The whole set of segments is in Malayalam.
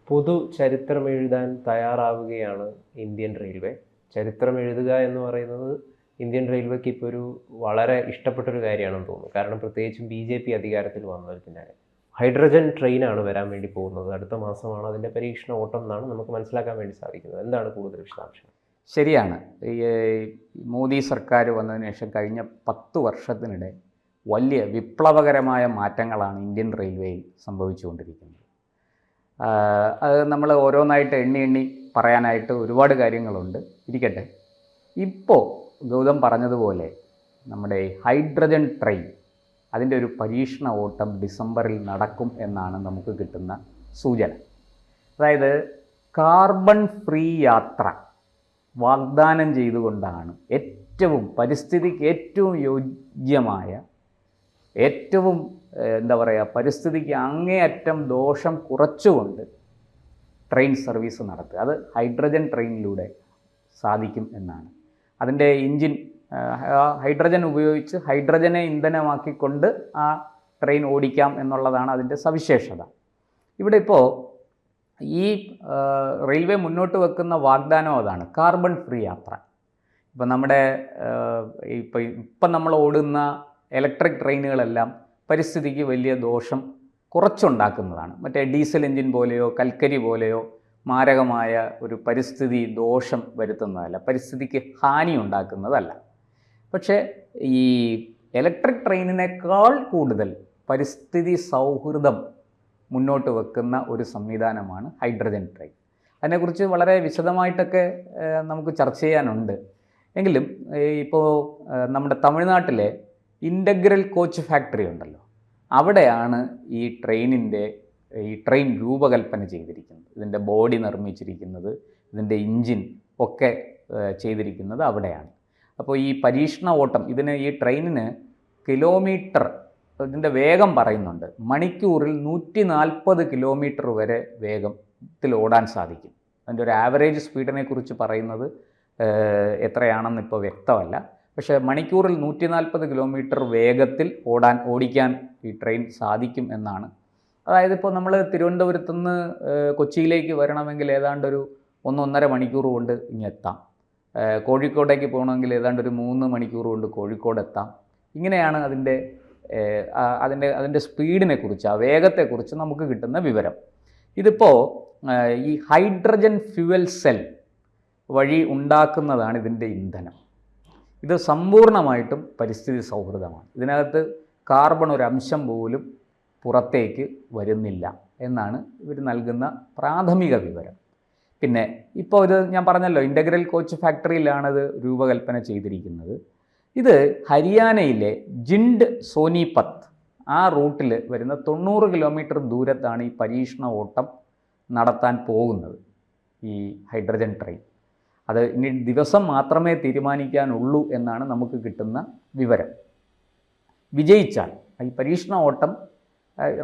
പൊതു ചരിത്രം എഴുതാൻ തയ്യാറാവുകയാണ് ഇന്ത്യൻ റെയിൽവേ. ചരിത്രം എഴുതുക എന്ന് പറയുന്നത് ഇന്ത്യൻ റെയിൽവേക്ക് ഇപ്പോൾ ഒരു വളരെ ഇഷ്ടപ്പെട്ടൊരു കാര്യമാണെന്ന് തോന്നുന്നു. കാരണം പ്രത്യേകിച്ചും BJP അധികാരത്തിൽ വന്നതിന് പിന്നാലെ ഹൈഡ്രജൻ ട്രെയിനാണ് വരാൻ വേണ്ടി പോകുന്നത്. അടുത്ത മാസമാണ് അതിൻ്റെ പരീക്ഷണ ഓട്ടം എന്നാണ് നമുക്ക് മനസ്സിലാക്കാൻ വേണ്ടി സാധിക്കുന്നത്. എന്താണ് കൂടുതൽ വിശദാംശം? ശരിയാണ്. ഈ മോദി സർക്കാർ വന്നതിന് ശേഷം കഴിഞ്ഞ 10 വർഷത്തിനിടെ വലിയ വിപ്ലവകരമായ മാറ്റങ്ങളാണ് ഇന്ത്യൻ റെയിൽവേയിൽ സംഭവിച്ചുകൊണ്ടിരിക്കുന്നത്. അത് നമ്മൾ ഓരോന്നായിട്ട് എണ്ണി പറയാനായിട്ട് ഒരുപാട് കാര്യങ്ങളുണ്ട്. ഇരിക്കട്ടെ, ഇപ്പോൾ ഗൗതം പറഞ്ഞതുപോലെ നമ്മുടെ ഹൈഡ്രജൻ ട്രെയിൻ അതിൻ്റെ ഒരു പരീക്ഷണ ഓട്ടം ഡിസംബറിൽ നടക്കും എന്നാണ് നമുക്ക് കിട്ടുന്ന സൂചന. അതായത് കാർബൺ ഫ്രീ യാത്ര വാഗ്ദാനം ചെയ്തുകൊണ്ടാണ് പരിസ്ഥിതിക്ക് ഏറ്റവും യോജ്യമായ, ഏറ്റവും പരിസ്ഥിതിക്ക് അങ്ങേയറ്റം ദോഷം കുറച്ചുകൊണ്ട് ട്രെയിൻ സർവീസ് നടത്തുക. അത് ഹൈഡ്രജൻ ട്രെയിനിലൂടെ സാധിക്കും എന്നാണ്. അതിൻ്റെ എൻജിൻ ഹൈഡ്രജൻ ഉപയോഗിച്ച് ഹൈഡ്രജനെ ഇന്ധനമാക്കിക്കൊണ്ട് ആ ട്രെയിൻ ഓടിക്കാം എന്നുള്ളതാണ് അതിൻ്റെ സവിശേഷത. ഇവിടെ ഇപ്പോൾ ഈ റെയിൽവേ മുന്നോട്ട് വെക്കുന്ന വാഗ്ദാനം അതാണ്, കാർബൺ ഫ്രീ യാത്ര. ഇപ്പം നമ്മുടെ ഇപ്പം നമ്മൾ ഓടുന്ന ഇലക്ട്രിക് ട്രെയിനുകളെല്ലാം പരിസ്ഥിതിക്ക് വലിയ ദോഷം കുറച്ചുണ്ടാക്കുന്നതാണ്. മറ്റേ ഡീസൽ എൻജിൻ പോലെയോ കൽക്കരി പോലെയോ മാരകമായ ഒരു പരിസ്ഥിതി ദോഷം വരുത്തുന്നതല്ല, പരിസ്ഥിതിക്ക് ഹാനി ഉണ്ടാക്കുന്നതല്ല. പക്ഷേ ഈ ഇലക്ട്രിക് ട്രെയിനിനേക്കാൾ കൂടുതൽ പരിസ്ഥിതി സൗഹൃദം മുന്നോട്ട് വെക്കുന്ന ഒരു സംവിധാനമാണ് ഹൈഡ്രജൻ ട്രെയിൻ. അതിനെക്കുറിച്ച് വളരെ വിശദമായിട്ടൊക്കെ നമുക്ക് ചർച്ച ചെയ്യാനുണ്ട്. എങ്കിലും ഇപ്പോൾ നമ്മുടെ തമിഴ്നാട്ടിലെ ഇൻ്റഗ്രൽ കോച്ച് ഫാക്ടറി ഉണ്ടല്ലോ, അവിടെയാണ് ഈ ട്രെയിൻ രൂപകൽപ്പന ചെയ്തിരിക്കുന്നത്. ഇതിൻ്റെ ബോഡി നിർമ്മിച്ചിരിക്കുന്നത്, ഇതിൻ്റെ എൻജിൻ ഒക്കെ ചെയ്തിരിക്കുന്നത് അവിടെയാണ്. അപ്പോൾ ഈ പരീക്ഷണ ഓട്ടം ഈ ട്രെയിനിന് കിലോമീറ്റർ ഇതിൻ്റെ വേഗം പറയുന്നുണ്ട്. മണിക്കൂറിൽ 140 കിലോമീറ്റർ വരെ വേഗത്തിൽ ഓടാൻ സാധിക്കും. അതിൻ്റെ ഒരു ആവറേജ് സ്പീഡിനെ കുറിച്ച് പറയുന്നത് എത്രയാണെന്ന് ഇപ്പോൾ വ്യക്തമല്ല. പക്ഷേ മണിക്കൂറിൽ 140 കിലോമീറ്റർ വേഗത്തിൽ ഓടിക്കാൻ ഈ ട്രെയിൻ സാധിക്കും എന്നാണ്. അതായത് ഇപ്പോൾ നമ്മൾ തിരുവനന്തപുരത്തു നിന്ന് കൊച്ചിയിലേക്ക് വരണമെങ്കിൽ ഏതാണ്ട് ഒരു 1-1.5 മണിക്കൂർ കൊണ്ട് ഇങ്ങെത്താം. കോഴിക്കോടേക്ക് പോകണമെങ്കിൽ ഏതാണ്ട് ഒരു 3 മണിക്കൂർ കൊണ്ട് കോഴിക്കോട് എത്താം. ഇങ്ങനെയാണ് അതിൻ്റെ സ്പീഡിനെ കുറിച്ച്, ആ വേഗത്തെക്കുറിച്ച് നമുക്ക് കിട്ടുന്ന വിവരം. ഇതിപ്പോൾ ഈ ഹൈഡ്രജൻ ഫ്യുവൽ സെൽ വഴി ഉണ്ടാക്കുന്നതാണ് ഇതിൻ്റെ ഇന്ധനം. ഇത് സമ്പൂർണ്ണമായിട്ടും പരിസ്ഥിതി സൗഹൃദമാണ്. ഇതിനകത്ത് കാർബൺ ഒരു അംശം പോലും പുറത്തേക്ക് വരുന്നില്ല എന്നാണ് ഇവർ നൽകുന്ന പ്രാഥമിക വിവരം. പിന്നെ ഇപ്പോൾ ഇത് ഞാൻ പറഞ്ഞല്ലോ, ഇൻ്റഗ്രൽ കോച്ച് ഫാക്ടറിയിലാണിത് രൂപകൽപ്പന ചെയ്തിരിക്കുന്നത്. ഇത് ഹരിയാനയിലെ ജിൻഡ് സോനിപത്ത് ആ റൂട്ടിൽ വരുന്ന 90 കിലോമീറ്റർ ദൂരത്താണ് ഈ പരീക്ഷണ ഓട്ടം നടത്താൻ പോകുന്നത്, ഈ ഹൈഡ്രജൻ ട്രെയിൻ. അത് ഇനി ദിവസം മാത്രമേ തീരുമാനിക്കാനുള്ളൂ എന്നാണ് നമുക്ക് കിട്ടുന്ന വിവരം. വിജയിച്ചാൽ ഈ പരീക്ഷണ ഓട്ടം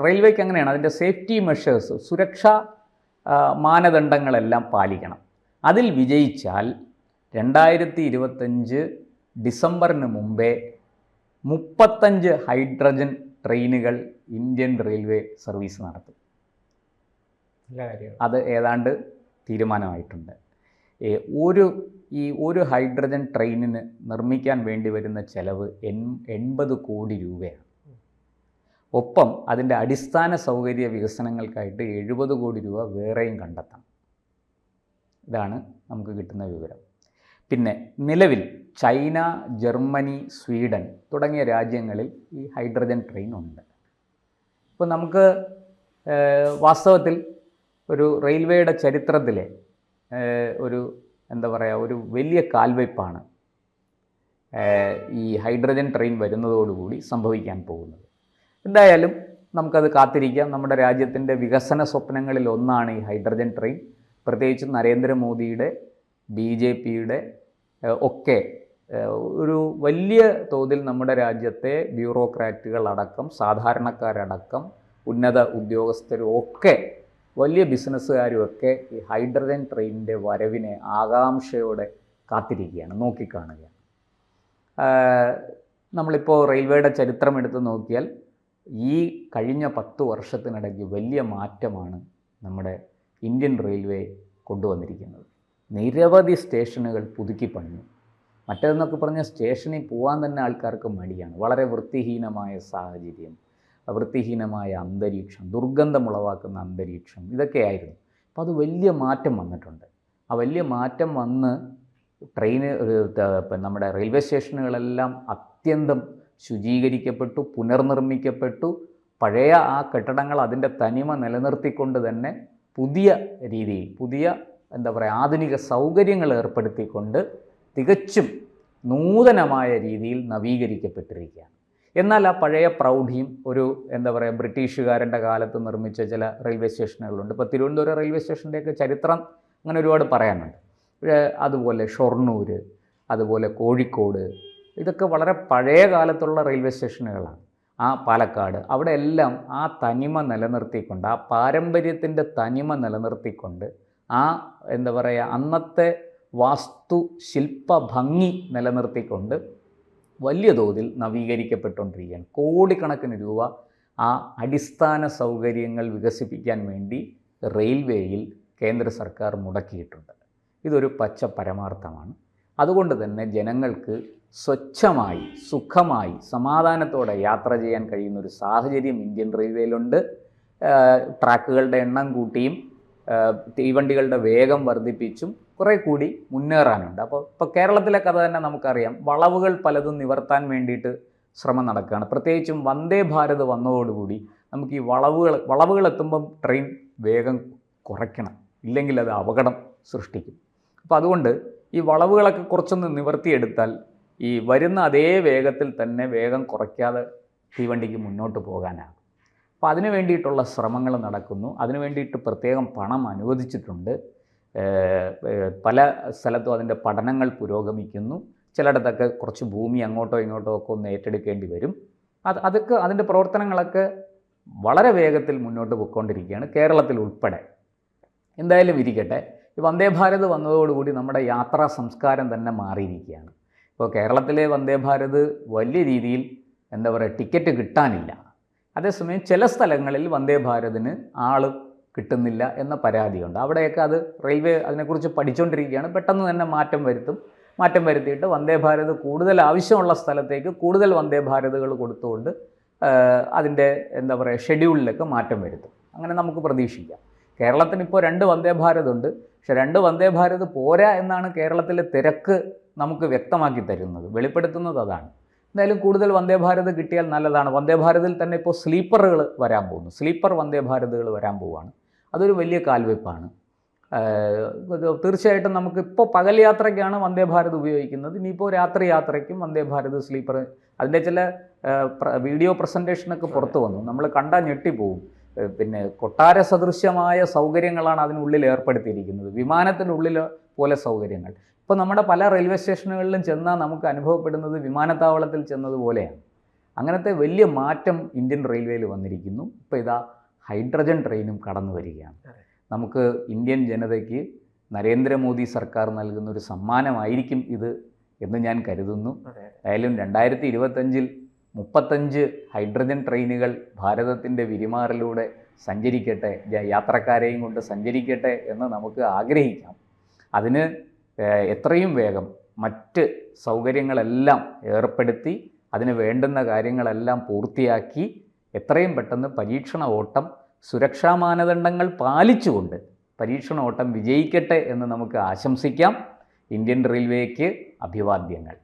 റെയിൽവേക്ക് അങ്ങനെയാണ്, അതിൻ്റെ സേഫ്റ്റി മെഷേഴ്സ്, സുരക്ഷാ മാനദണ്ഡങ്ങളെല്ലാം പാലിക്കണം. അതിൽ വിജയിച്ചാൽ 2025 ഡിസംബറിന് മുമ്പേ 35 ഹൈഡ്രജൻ ട്രെയിനുകൾ ഇന്ത്യൻ റെയിൽവേ സർവീസ് നടത്തും. അത് ഏതാണ്ട് തീരുമാനമായിട്ടുണ്ട്. ഒരു ഹൈഡ്രജൻ ട്രെയിനിന് നിർമ്മിക്കാൻ വേണ്ടി വരുന്ന ചെലവ് 80 കോടി രൂപയാണ്. ഒപ്പം അതിൻ്റെ അടിസ്ഥാന സൗകര്യ വികസനങ്ങൾക്കായിട്ട് 70 കോടി രൂപ വേറെയും കണ്ടെത്താം. ഇതാണ് നമുക്ക് കിട്ടുന്ന വിവരം. പിന്നെ നിലവിൽ ചൈന, ജർമ്മനി, സ്വീഡൻ തുടങ്ങിയ രാജ്യങ്ങളിൽ ഈ ഹൈഡ്രജൻ ട്രെയിൻ ഉണ്ട്. ഇപ്പോൾ നമുക്ക് വാസ്തവത്തിൽ ഒരു റെയിൽവേയുടെ ചരിത്രത്തിലെ ഒരു വലിയ കാൽവയ്പ്പാണ് ഈ ഹൈഡ്രജൻ ട്രെയിൻ വരുന്നതോടുകൂടി സംഭവിക്കാൻ പോകുന്നത്. എന്തായാലും നമുക്കത് കാത്തിരിക്കാം. നമ്മുടെ രാജ്യത്തിൻ്റെ വികസന സ്വപ്നങ്ങളിൽ ഒന്നാണ് ഈ ഹൈഡ്രജൻ ട്രെയിൻ. പ്രത്യേകിച്ച് നരേന്ദ്രമോദിയുടെ, BJPയുടെ ഒക്കെ ഒരു വലിയ തോതിൽ നമ്മുടെ രാജ്യത്തെ ബ്യൂറോക്രാറ്റുകളടക്കം, സാധാരണക്കാരടക്കം, ഉന്നത ഉദ്യോഗസ്ഥരും ഒക്കെ, വലിയ ബിസിനസ്സുകാരുമൊക്കെ ഈ ഹൈഡ്രജൻ ട്രെയിനിൻ്റെ വരവിനെ ആകാംക്ഷയോടെ കാത്തിരിക്കുകയാണ്, നോക്കിക്കാണുകയാണ്. നമ്മളിപ്പോൾ റെയിൽവേയുടെ ചരിത്രം എടുത്ത് നോക്കിയാൽ ഈ കഴിഞ്ഞ 10 വർഷത്തിനിടയ്ക്ക് വലിയ മാറ്റമാണ് നമ്മുടെ ഇന്ത്യൻ റെയിൽവേ കൊണ്ടുവന്നിരിക്കുന്നത്. നിരവധി സ്റ്റേഷനുകൾ പുതുക്കി പണിഞ്ഞു. മറ്റേതെന്നൊക്കെ പറഞ്ഞാൽ സ്റ്റേഷനിൽ പോകാൻ തന്നെ ആൾക്കാർക്ക് മടിയാണ്. വളരെ വൃത്തിഹീനമായ സാഹചര്യം, വൃത്തിഹീനമായ അന്തരീക്ഷം, ദുർഗന്ധമുളവാക്കുന്ന അന്തരീക്ഷം, ഇതൊക്കെയായിരുന്നു. അപ്പോൾ അത് വലിയ മാറ്റം വന്നിട്ടുണ്ട്. ആ വലിയ മാറ്റം വന്ന് നമ്മുടെ റെയിൽവേ സ്റ്റേഷനുകളെല്ലാം അത്യന്തം ശുചീകരിക്കപ്പെട്ടു, പുനർനിർമ്മിക്കപ്പെട്ടു. പഴയ ആ കെട്ടിടങ്ങൾ അതിൻ്റെ തനിമ നിലനിർത്തിക്കൊണ്ട് തന്നെ പുതിയ രീതിയിൽ, പുതിയ ആധുനിക സൗകര്യങ്ങൾ ഏർപ്പെടുത്തിക്കൊണ്ട് തികച്ചും നൂതനമായ രീതിയിൽ നവീകരിക്കപ്പെട്ടിരിക്കുകയാണ്. എന്നാൽ ആ പഴയ പ്രൗഢിയും ഒരു ബ്രിട്ടീഷുകാരൻ്റെ കാലത്ത് നിർമ്മിച്ച ചില റെയിൽവേ സ്റ്റേഷനുകളുണ്ട്. ഇപ്പോൾ തിരുവനന്തപുരം റെയിൽവേ സ്റ്റേഷൻ്റെയൊക്കെ ചരിത്രം അങ്ങനെ ഒരുപാട് പറയാനുണ്ട്. അതുപോലെ ഷൊർണൂർ, അതുപോലെ കോഴിക്കോട്, ഇതൊക്കെ വളരെ പഴയ കാലത്തുള്ള റെയിൽവേ സ്റ്റേഷനുകളാണ്. ആ പാലക്കാട്, അവിടെ എല്ലാം ആ തനിമ നിലനിർത്തിക്കൊണ്ട്, ആ പാരമ്പര്യത്തിൻ്റെ തനിമ നിലനിർത്തിക്കൊണ്ട്, ആ അന്നത്തെ വാസ്തു ശില്പ ഭംഗി നിലനിർത്തിക്കൊണ്ട് വലിയ തോതിൽ നവീകരിക്കപ്പെട്ടുകൊണ്ടിരിക്കുകയാണ്. കോടിക്കണക്കിന് രൂപ ആ അടിസ്ഥാന സൗകര്യങ്ങൾ വികസിപ്പിക്കാൻ വേണ്ടി റെയിൽവേയിൽ കേന്ദ്ര സർക്കാർ മുടക്കിയിട്ടുണ്ട്. ഇതൊരു പച്ച പരമാർത്ഥമാണ്. അതുകൊണ്ട് തന്നെ ജനങ്ങൾക്ക് സ്വച്ഛമായി, സുഖമായി, സമാധാനത്തോടെ യാത്ര ചെയ്യാൻ കഴിയുന്ന ഒരു സാഹചര്യം ഇന്ത്യൻ റെയിൽവേയിലുണ്ട്. ട്രാക്കുകളുടെ എണ്ണം കൂട്ടിയും തീവണ്ടികളുടെ വേഗം വർദ്ധിപ്പിച്ചും കുറേ കൂടി മുന്നേറാനുണ്ട്. ഇപ്പോൾ കേരളത്തിലെ കഥ തന്നെ നമുക്കറിയാം. വളവുകൾ പലതും നിവർത്താൻ വേണ്ടിയിട്ട് ശ്രമം നടക്കുകയാണ്. പ്രത്യേകിച്ചും വന്ദേ ഭാരത് വന്നതോടുകൂടി നമുക്ക് ഈ വളവുകൾ എത്തുമ്പം ട്രെയിൻ വേഗം കുറയ്ക്കണം, ഇല്ലെങ്കിൽ അത് അപകടം സൃഷ്ടിക്കും. അപ്പോൾ അതുകൊണ്ട് ഈ വളവുകളൊക്കെ കുറച്ചൊന്ന് നിവർത്തിയെടുത്താൽ ഈ വരുന്ന അതേ വേഗത്തിൽ തന്നെ വേഗം കുറയ്ക്കാതെ തീവണ്ടിക്ക് മുന്നോട്ട് പോകാനാകും. അപ്പോൾ അതിനു വേണ്ടിയിട്ടുള്ള ശ്രമങ്ങൾ നടക്കുന്നു. അതിനു വേണ്ടിയിട്ട് പ്രത്യേകം പണം അനുവദിച്ചിട്ടുണ്ട്. പല സ്ഥലത്തും അതിൻ്റെ പഠനങ്ങൾ പുരോഗമിക്കുന്നു. ചിലയിടത്തൊക്കെ കുറച്ച് ഭൂമി അങ്ങോട്ടോ ഇങ്ങോട്ടോ ഒക്കെ ഒന്ന് ഏറ്റെടുക്കേണ്ടി വരും. അതൊക്കെ അതിൻ്റെ പ്രവർത്തനങ്ങളൊക്കെ വളരെ വേഗത്തിൽ മുന്നോട്ട് പോയിക്കൊണ്ടിരിക്കുകയാണ്, കേരളത്തിൽ ഉൾപ്പെടെ. എന്തായാലും ഇരിക്കട്ടെ, ഈ വന്ദേ ഭാരത് വന്നതോടുകൂടി നമ്മുടെ യാത്രാ സംസ്കാരം തന്നെ മാറിയിരിക്കുകയാണ്. ഇപ്പോൾ കേരളത്തിലെ വന്ദേ ഭാരത് വലിയ രീതിയിൽ ടിക്കറ്റ് കിട്ടാനില്ല. അതേസമയം ചില സ്ഥലങ്ങളിൽ വന്ദേ ഭാരതിന് ആൾ കിട്ടുന്നില്ല എന്ന പരാതിയുണ്ട്. അവിടെയൊക്കെ അത് റെയിൽവേ അതിനെക്കുറിച്ച് പഠിച്ചുകൊണ്ടിരിക്കുകയാണ്. പെട്ടെന്ന് തന്നെ മാറ്റം വരുത്തിയിട്ട് വന്ദേ ഭാരത് കൂടുതൽ ആവശ്യമുള്ള സ്ഥലത്തേക്ക് കൂടുതൽ വന്ദേ ഭാരതുകൾ കൊടുത്തുകൊണ്ട് അതിൻ്റെ ഷെഡ്യൂളിലൊക്കെ മാറ്റം വരുത്തും. അങ്ങനെ നമുക്ക് പ്രതീക്ഷിക്കാം. കേരളത്തിന് ഇപ്പോൾ 2 വന്ദേ ഭാരത് ഉണ്ട്. പക്ഷെ 2 വന്ദേ ഭാരത് പോരാ എന്നാണ് കേരളത്തിലെ തിരക്ക് നമുക്ക് വ്യക്തമാക്കി തരുന്നത്, വെളിപ്പെടുത്തുന്നത് അതാണ്. എന്തായാലും കൂടുതൽ വന്ദേ ഭാരത് കിട്ടിയാൽ നല്ലതാണ്. വന്ദേ ഭാരതിൽ തന്നെ ഇപ്പോൾ സ്ലീപ്പറുകൾ വരാൻ പോകുന്നു. സ്ലീപ്പർ വന്ദേ ഭാരതുകൾ വരാൻ പോവുകയാണ്. അതൊരു വലിയ കാൽവെപ്പാണ്. തീർച്ചയായിട്ടും നമുക്കിപ്പോൾ പകൽ യാത്രയ്ക്കാണ് വന്ദേ ഭാരത് ഉപയോഗിക്കുന്നത്. ഇനിയിപ്പോൾ രാത്രി യാത്രയ്ക്കും വന്ദേ ഭാരത് സ്ലീപ്പർ, അതിൻ്റെ ചില വീഡിയോ പ്രസൻറ്റേഷനൊക്കെ പുറത്തു വന്നു. നമ്മൾ കണ്ടാൽ ഞെട്ടിപ്പോവും. പിന്നെ കൊട്ടാര സദൃശ്യമായ സൗകര്യങ്ങളാണ് അതിനുള്ളിൽ ഏർപ്പെടുത്തിയിരിക്കുന്നത്, വിമാനത്തിനുള്ളിൽ പോലെ സൗകര്യങ്ങൾ. ഇപ്പോൾ നമ്മുടെ പല റെയിൽവേ സ്റ്റേഷനുകളിലും ചെന്നാൽ നമുക്ക് അനുഭവപ്പെടുന്നത് വിമാനത്താവളത്തിൽ ചെന്നതുപോലെയാണ്. അങ്ങനത്തെ വലിയ മാറ്റം ഇന്ത്യൻ റെയിൽവേയിൽ വന്നിരിക്കുന്നു. ഇപ്പോൾ ഇതാ ഹൈഡ്രജൻ ട്രെയിനും കടന്നു വരികയാണ്. നമുക്ക് ഇന്ത്യൻ ജനതയ്ക്ക് നരേന്ദ്രമോദി സർക്കാർ നൽകുന്ന ഒരു സമ്മാനമായിരിക്കും ഇത് എന്ന് ഞാൻ കരുതുന്നു. ഏതായാലും 2025 35 ഹൈഡ്രജൻ ട്രെയിനുകൾ ഭാരതത്തിൻ്റെ വിരിമാറിലൂടെ സഞ്ചരിക്കട്ടെ, യാത്രക്കാരെയും കൊണ്ട് സഞ്ചരിക്കട്ടെ എന്ന് നമുക്ക് ആഗ്രഹിക്കാം. അതിന് എത്രയും വേഗം മറ്റ് സൗകര്യങ്ങളെല്ലാം ഏർപ്പെടുത്തി അതിന് വേണ്ടുന്ന കാര്യങ്ങളെല്ലാം പൂർത്തിയാക്കി എത്രയും പെട്ടെന്ന് പരീക്ഷണ ഓട്ടം സുരക്ഷാ മാനദണ്ഡങ്ങൾ പാലിച്ചുകൊണ്ട് പരീക്ഷണ ഓട്ടം വിജയിക്കട്ടെ എന്ന് നമുക്ക് ആശംസിക്കാം. ഇന്ത്യൻ റെയിൽവേക്ക് അഭിവാദ്യങ്ങൾ.